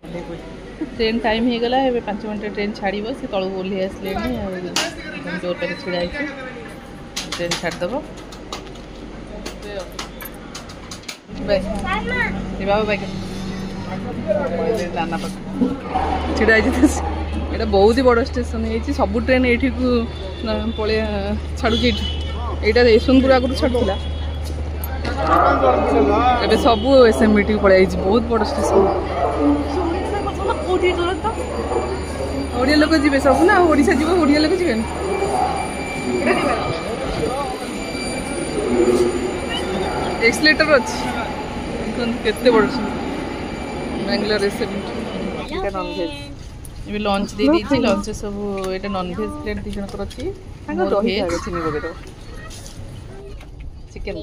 Train time हो गला 5 minute train छाड़ से तलू ओह्ल आसले जोर पे छिड़ा ट्रेन छाड़देव बाबा बाइक नाना पाख छिड़ा यहाँ बहुत ही बड़ स्टेशन है सब ट्रेन ये पलि छाड़ू यहाँ यशवंतपुर आगुरी छाड़ूला ए सब एसएमबीटी पलि बहुत बड़ स्टेशन ओडिया लोक जी सब ना ओडिशा जीव ओडिया लोक जी एक्सलेटर अच्छी केते बड़ बेंगलोर एसएमबीटी नॉनभेज ये लंच दे दी लंच सब ये नॉनभेज प्लेट दी जनकर अच्छी चिनी बगैर चिकेन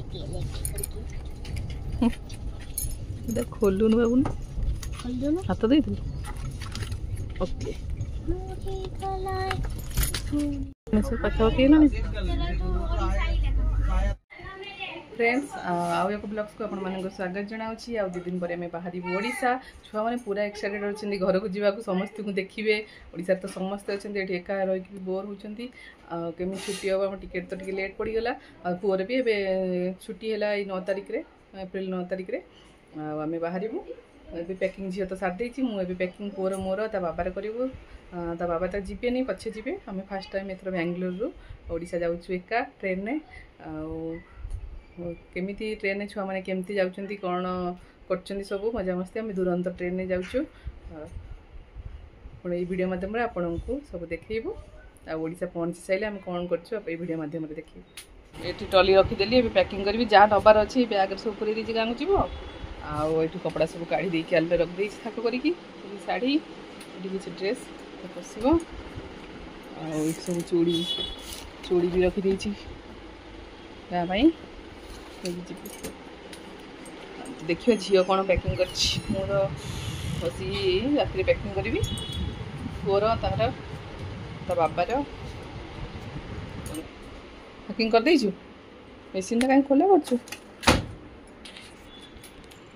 खोलुन बाबू हाथ दे ओके पाखापाखि फ्रेंड्स आउ एक ब्लॉग्स को अपन स्वागत जनाऊँगी आउ 2 दिन पर आम बाहर ओडिशा छुआ मैंने पूरा एक्साइटेड अच्छे घर को जावाक समस्त को देखिए ओडिशा तो समस्ते अच्छा ये एका रही बोर होती केमी छुट्टी हम आम टिकेट तो लेट पड़गला पुअर भी ए छुट्टी है 9 तारिख एप्रिल 9 तारिख आम बाहर ए पैकिंग झील तो सारी मुझे पैकिंग पुअर मोर ता बाबार करूँ ता बाबा तो जीवे नहीं पछे जीवे आम फास्ट टाइम एथर बेंगलोर ओडिशा जाऊँ एका ट्रेन में केमी ट्रेन में छुआ मैंने केमती जाऊँच कौन कर सब मजामस्ती आम दुरंत ट्रेन में जाऊँ पुणी वीडियो मध्यम आपन को सब देखू आशा पहुँची सारे आम कौन कर मध्यम देखिए ये ट्रली रखीदेली ए पैकिंग करी जहाँ नबार अच्छी बैग सब पूरी दीजिए गाँव जीव आउ कपड़ा सब काढ़ी दे आलमे रखी थाक करी शाढ़ी ये किसी ड्रेस पशो आ सब चूड़ी चूड़ी भी रखीदे गाँव देखिए झील कौन पैकिंग कर मोर बसी राति पैकिंग करी पुअर तार ता बाबार पैकिंग कर देचु मेसीन कहीं खोला कर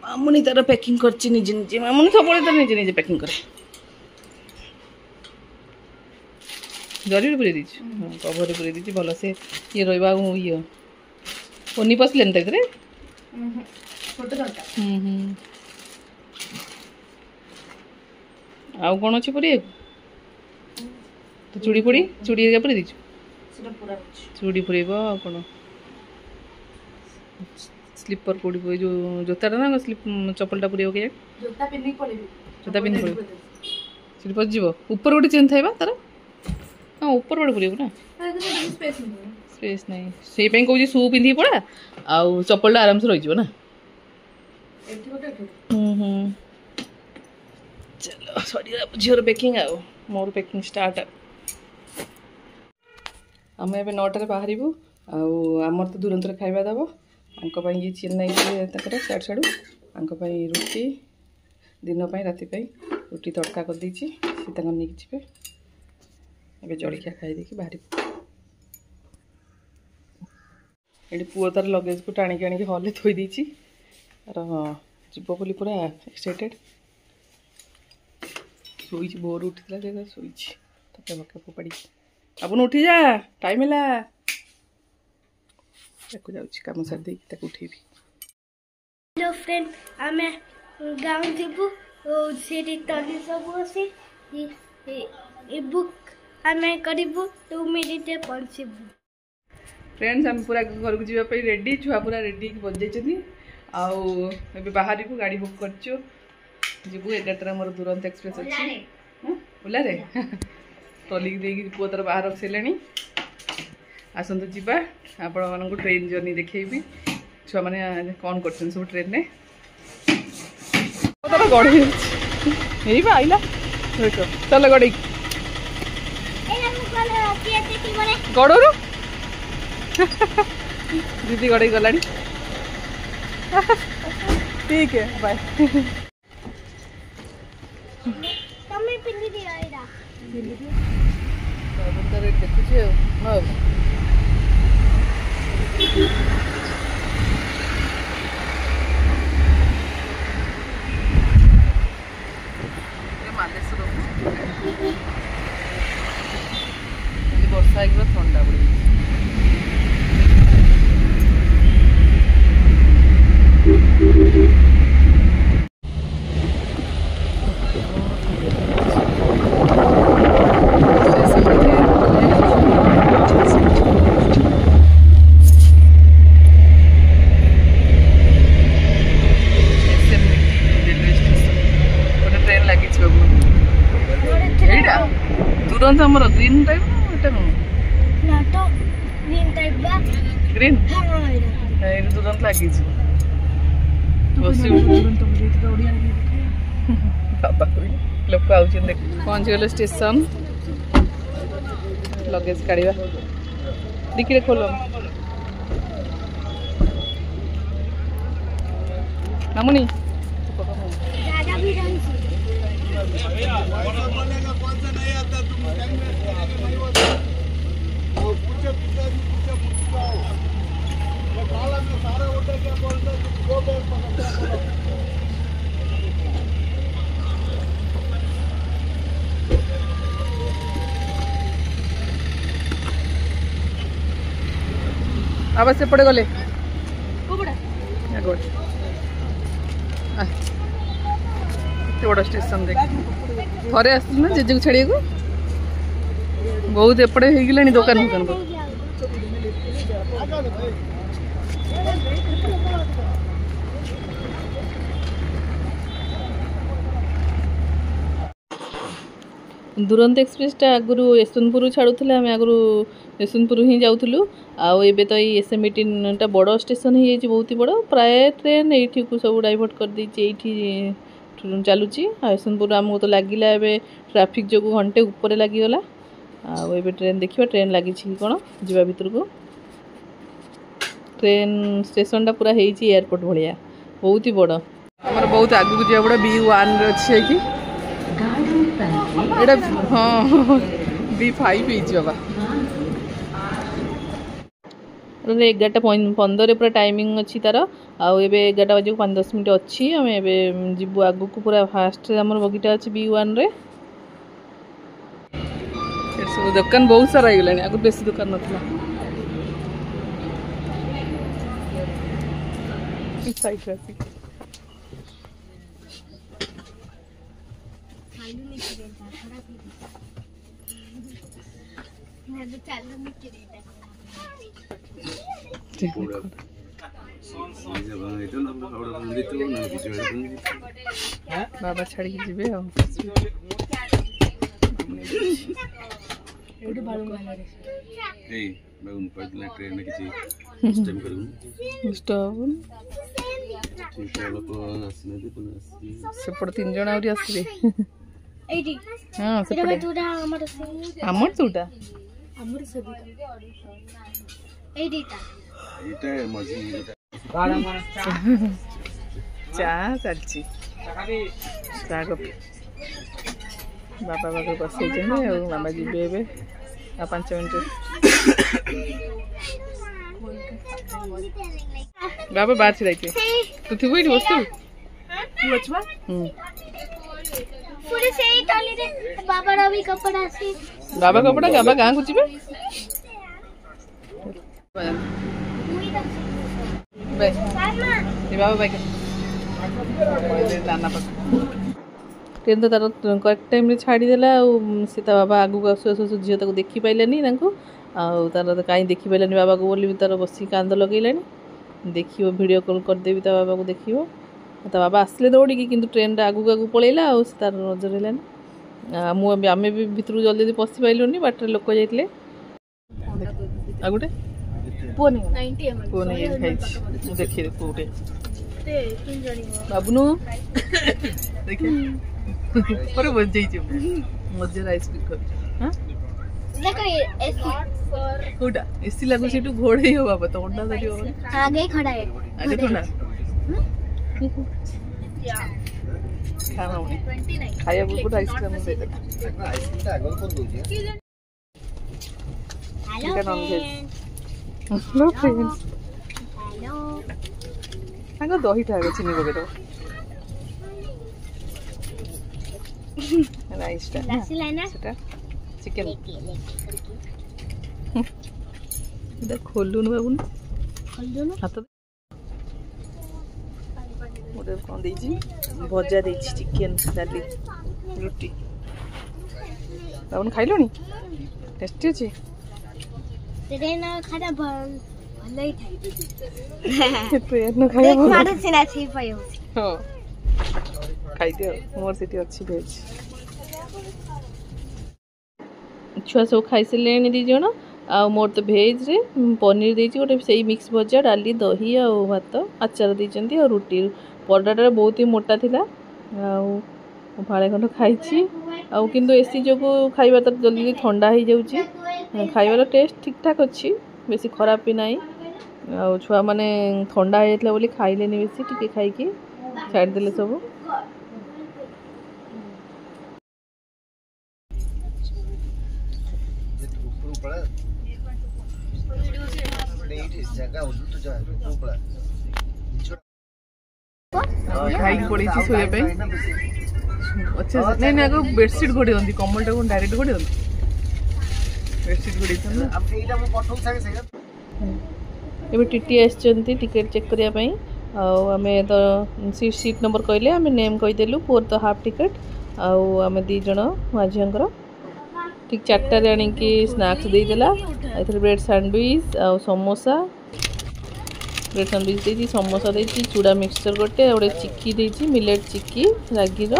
मामुनी तार पैकिंग कर निजे निजे मामुनी सब निजे निजे पैकिंग करे जरी पूरी दी कभर पूरी दी भल से ये रहा ये पनी पसले आउ कौन अच्छी पूरी तो चूड़ी पूरी चूड़ी पूरी दीचु चूड़ी पूरेब आ कौन स्लीपर पूरी जो जोताटा ना स्लीप चप्पलटा पूरे के जोता पिन्नी पड़े स्लीपर जीव ऊपर गोटे चेन था तार हाँ ऊपर गोटे पूरे ना स्पेस नहीं से कौन शू पिंधि पड़ा आउ चप्पलटा आराम से रही ना चलो सरी झीर पैकिंग आउ मोर पैकिंग स्टार्ट आम ए 9टार बाहर आमर तो दुरंतर खाଇବା दब आंको ये चेन्नई सियाड़ साड़ू आंको रुटी दिन राति रुटी तड़का कर देछि सी नहीं जी ए जलिया खाई बाहर ये पुओ तार लगेज को टाणी आनी हल थोई देछि जीव बोली पूरा एक्साइटेड शोई बोर उठी शोई फोपाड़ी अपन उठी जा टाइम है कम सार दे उठेबी। हेलो फ्रेंड आम गाँव जीवु से तली सब अच्छी बुक आम करूँ 2 मिनिट पहुँचबू। फ्रेंड्स आम पूरा घर को जावाई रेडी छुआ पूरा रेडी बजाई आउ बाहर को गाड़ी बुक करचु जीवु 11 मोर दुरंत एक्सप्रेस अच्छी ओला रे ट्रली देगी पुओ तार बाहर रख सारे आसतु जीवा आपण मानक ट्रेन जर्नी देखी छुआ मैंने कौन कर सब ट्रेन में तार गड़े आईला चल गड़े गड़ू दीदी गड़े गला ठीक है बाय देखुचे ମାଲେଶ୍ୱର ବର୍ଷା ହେଇକି ଥଣ୍ଡା ପଡ଼ିବ। तुरंत हमर ग्रीन टाइप एटा नो ना तो ग्रीन टाइप बा ग्रीन हां ए तुरंत लागी छी बसी तुरंत बुझेत ओडिया बाबा कोई लोक आउ छी देख पहुंच गेल स्टेशन लगेज काढिबा डिक्की खोलो नामुनी दादा भी डांस अब से पड़े गले कोबड़ा बड़ा स्टेशन देख थरे आस जेजे को छाड़िया को बहुत एपटे हो गलानी दुकान दुकान को दुरंत एक्सप्रेस टा आगु यशवंतपुर छाड़ूला आम आगु यशवंतपुर ही जाऊँ आउ ए तो ये SM18 टा बड़ स्टेशन हो जाए बहुत ही बड़ प्राय ट्रेन ये सब डाइवर्ट कर देती चलुची यशवंतपुर आमको तो लगिला एवं ट्राफिक जो घंटे ऊपर लगिगला आउ ट्रेन देखिए ट्रेन लगी कौन जा भर को ट्रेन स्टेशन टा पूरा एयरपोर्ट भाया बहुत ही बड़ आम बहुत आगू जा पड़ा B1 अच्छे कि हाँ B5 बाबा 11:15 पूरा टाइमिंग अच्छी तार आउ 11 बजे 5-10 मिनट अच्छी आम जीवु आगू को पूरा फास्ट आम बगीटा अच्छी B1 रे सब दुकान बहुत सारा हो आगु बेसी दुकान ना बाबा छाड़ी जीवे सेपटे 3 जन आसवे हाँ आमर तोटा चा चलची बाबा बाबा बसई मामा जीवे 5 मिनट बाबा बाहर छिड़ा तू थी वही वस्तु पूरे से ही टॉली रे बाबा रा भी कपड़ा से बाबा कपड़ा बाबा गां को जीवे बाय ये बाबा बाय दाना पर ट्रेन तो तार करेक्ट टाइम छाड़देला से बाबा आगू आसु आसु झील तक देखी पाइलानी तार तो कहीं देखी पाइलानी बाबा को बोली तार बस कांद लगे देख वीडियो कॉल करदेवी बाबा को देख बाबा आसले दौड़ी कि ट्रेन आगू आगू पलैला तार नजर है आम भी भितर जल्दी जल्दी पशि पाइलुनि बाटर लोक जाते आगुटे पुओ नहीं देखिए पुटे बाबुनु देखिए पर बज जाइए मजे आइसक्रीम कर कोटा एसी लागु सेटू घोड़े हो बाबा तो ओंडा दरियो आगे खड़ा है आगे थोड़ा खाना खाया बुट आइसक्रीम दे दे आइसक्रीम आगे कौन doji hello hello friends hello आगे दही ठाके चिनी बगे तो राइस टा लासी लाइना सेटा चिकन लेके इधर खोलुन बाबू खोल दो ना हाथ मोटे कौन देजी भजा देजी चिकन डाली रुटी बाबू खाइलोनी टेस्टी अछि तेरे ना खाना भल ही खाई ट्रेन न खाया देख मारे सिना छी पयो हां खाई दियो मोर सेठी अच्छी भेज छुआ सब खाई से लेनी दी जण आ मोर तो भेज रे पनीर देछि गोटे सेही मिक्स भजा डाली दही आ भात अचार देछंती और रुटी परडाटा बहुत ही मोटा थिला आ फाळे खंड खाइछि आ किंतु एसी जोगु खाइबा त जल्दी ठंडा ही जाउछि खाइबार टेस्ट ठीक ठाक अछि बेसी खराब भी नाही आ छुआ माने ठंडा हेतला बोली खाइलेनी बेसी टिके खाइ की छाड़ देले सब खाई पड़ी सोया पे अच्छा नहीं नहीं आगे बेडशीट घोड़ी होती कम्बल टाक डायरेक्ट घोड़ी होती बेडशीट घोड़ी एबे टीटी आछंती टिकट चेक करिया पई आम तो सीट नंबर कहले आम नेम कहीदेलु पुअर तो हाफ टिकट आम दी जन माझीर ठीक 4टार आणिकी स्नाक्स देदेला ब्रेड सैंडविच आ समोसा ब्रेड सैंडविच देती समोसा देती चूड़ा मिक्सचर गोटे गोटे चिक्की देती मिलेट चिक्की रागीर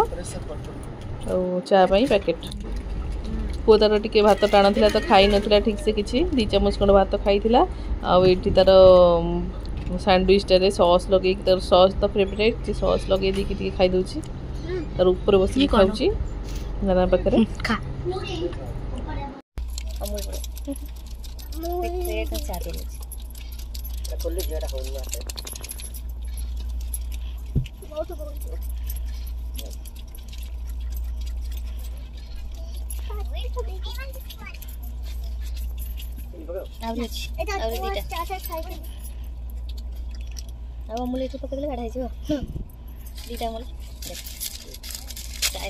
चा पैकेट पुओ तार टिके भात टाण था तो खाई नथिला ठीक से किछि 2 चामच खंड भात खाई आठी तार सैंडविचटारे सॉस लगे तार सॉस तो फेवरेट सॉस लगे दी कि खाई दउछि तार ऊपर बसी खाउछि नाना पाखरे खा अमूल ये पकड़े गाढ़ा दीटा अमूल चाय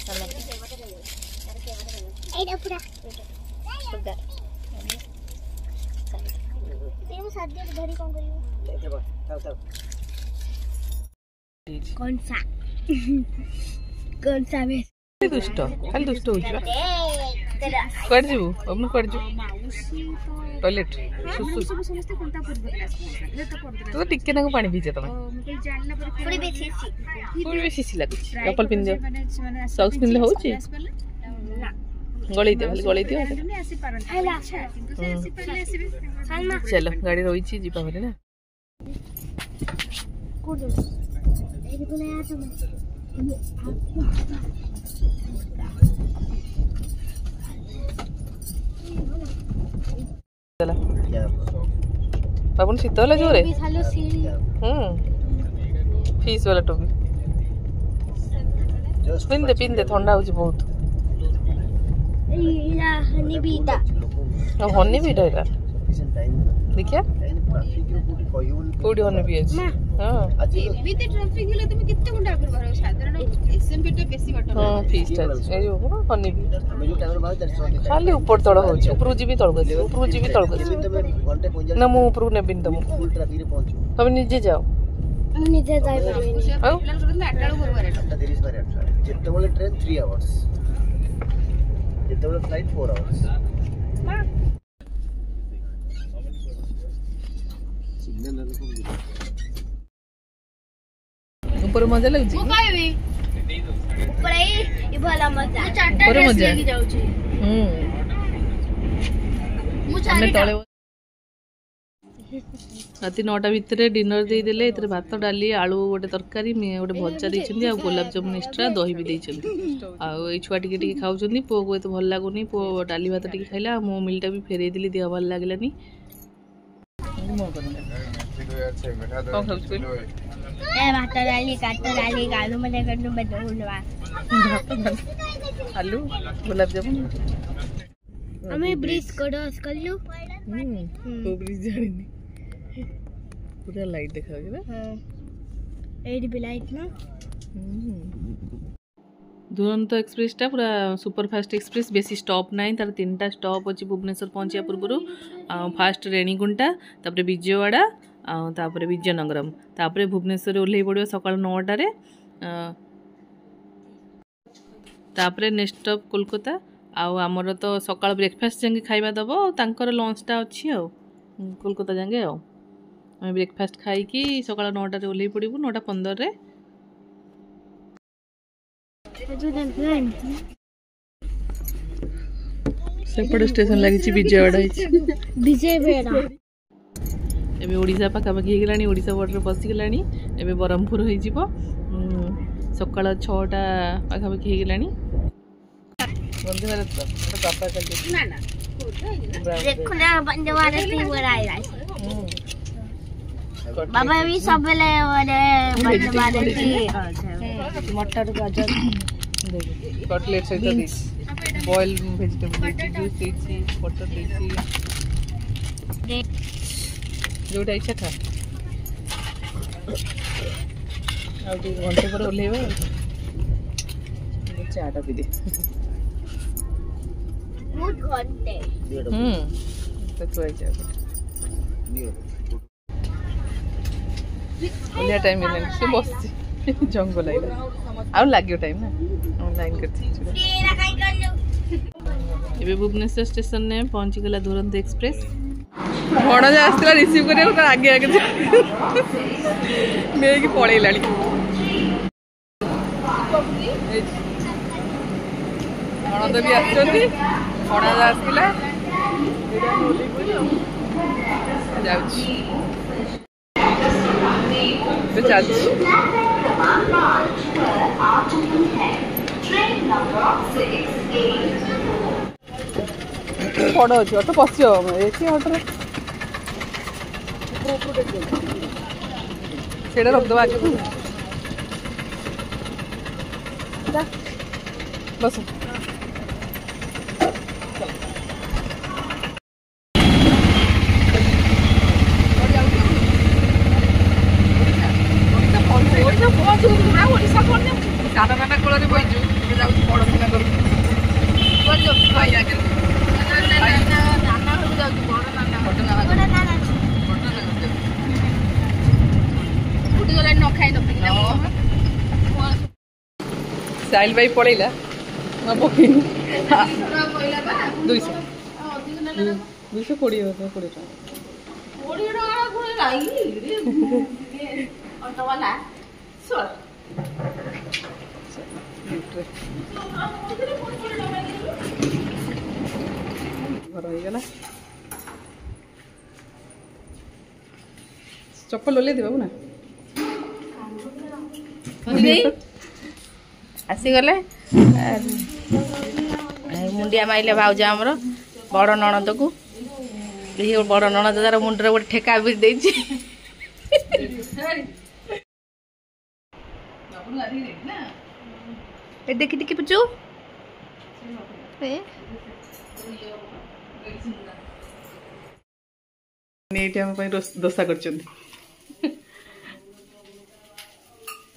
कौन सा में दुष्ट खाली दुष्ट हो कर जीवु अब कर जीवु टॉयलेट तो टिके ना पानी पीजे तुम पूरी बेसी लागु चप्पल पिन दे सॉक्स पिन ले होची गळी दे खाली गळी दे चलो गाड़ी रही छी जीपा भरे ना चला बाबू शीत होला जोरे फीस वाला टोपी पिन दे ठंडा हो बहुत हनी भी डा देखिया कोडी हनी भी अछि हां एबी ते ट्रैफिक गेले तुम कित्ते घंटा आगर बारो साधारण एसएमपी टे बेसी बाटो हां फीस टा ए जो हनी भी खाली ऊपर तळ होछ ऊपर जीबी तळ गसी ऊपर जीबी तळ गसी ना मु ऊपर नेबिन तुम फुल ट्रैफिक रे पहुंचो तुम निजे जाओ निजे जाई परबे हां 8 बरोबर 8:30 बारे 8 जेतेबेले ट्रेन 3 आवर्स जेतेबेले फ्लाइट 4 आवर्स ऊपर मजा लगुची मु कहबी ऊपर ई भला मजा ऊपर मजा लेके जाउ छी मु चाहे तळे राति 9टा भितर डिनर दे देले इतरे भात डाली आलू गोटे तरकारी गोटे भजा देछंती आ गुलाब जामुन एक्स्ट्रा दही भी देछंती आ ए छुआ टिके टिके खाउछंती पो को तो भल लागुनी पो डाली भात टिके खाइला मो मिलटा भी फेरे दिली देह भल लागलानी ए भात डाली काट डाली आलू मने करनु बदलवा आलू गुलाब जामुन हमें ब्रिज क्रॉस कर लो को ब्रिज जानी पूरा लाइट देखा ना हां एडी भी लाइट ना दुरंतो एक्सप्रेसटा पूरा सुपरफास्ट एक्सप्रेस बेसी स्टॉप नाई तार 3टा स्टॉप अच्छी भुवनेश्वर पहुँचा पूर्व फास्ट रेणीगुंटा तापर विजयवाड़ा तापर विजयनगरम तापर भुवनेश्वर ओह्लई पड़ो सकाल 9टारे तापर नेक्स्ट स्टॉप कोलकाता आमर तो सकाल ब्रेकफास्ट जाके खाइबा दब तांकर लंचटा अच्छी कोलकाता जाके आम ब्रेकफास्ट खाई सकाल 9टारे ओह्लई पड़ू 9:15 सेपट स्टेशन लगी विजयवाड़ा विजयवाड़ा एबे ओडिशा पाखापाखि होगलानी ओडिशा बॉर्डर पशिगलानी एबे ब्रह्मपुर हो सकाल 6टा पाखापाखि होगलानी वंदे भारत पापा चल ना ना देखो ना वंदे भारत ही बोलाइला बाबा भी सब ले वंदे भारत की मटर गाजर कटलेट सहित दिस बॉयल वेजिटेबल जूस देछि बटर देछि जोटा इच्छा खा आ घंटे पर ओल्हेबा चाटा पी दे बहुत घंटे तो कोई जा ओलिया टाइम इन से बस जंगल आइला आउ लाग्यो टाइम ना हम लाइन करछि तेरा काई कर लो एबे भुवनेश्वर स्टेशन ने पहुंची गला दुरंतो एक्सप्रेस भणजा आसला रिसीव करे तो आगे आगे मेरे की पड़े लाड़ी भणजा भी आछंती भणजा आसला जाउची तो चलछि पड़ अच्छे ऑटो पशि ये ऑटो से रखद आगे बस काना कोल बहीचु बड़ साहिल भाई पड़ेगा ना पकड़ 200 कोड़ी घर होगला चप्पल ओल्हे बाबू ना आसीगले मुंडिया माइले भाउज आमर बड़ नणद को बड़ नणद तार मुंडे गोटे ठेका भी देछि देखी देखी पुचू दोसा कर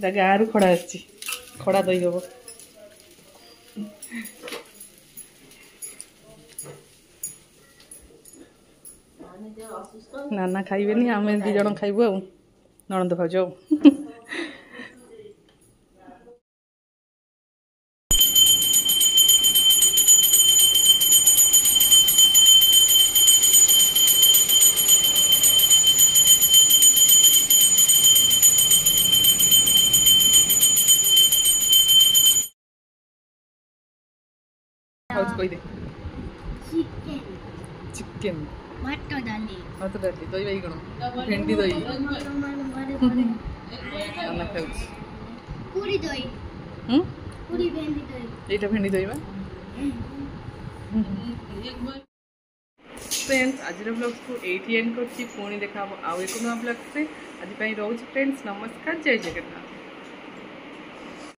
गाँव खड़ा आसी खड़ा दही हम नाना खाइबेनी आम 2 जन खाइबू आ नणंद भाउज कोई दे चिकन मटर डाली दही बाई कौन भेंडी दही नाना खाऊँ पूरी दही पूरी भेंडी दही एटा भेंडी दही बा फ्रेंड्स आज ब्लॉग्स को एंड कर पुणी देखा आउ एक नुआ ब्लॉग से आज रोज फ्रेंड्स नमस्कार जय जगन्नाथ।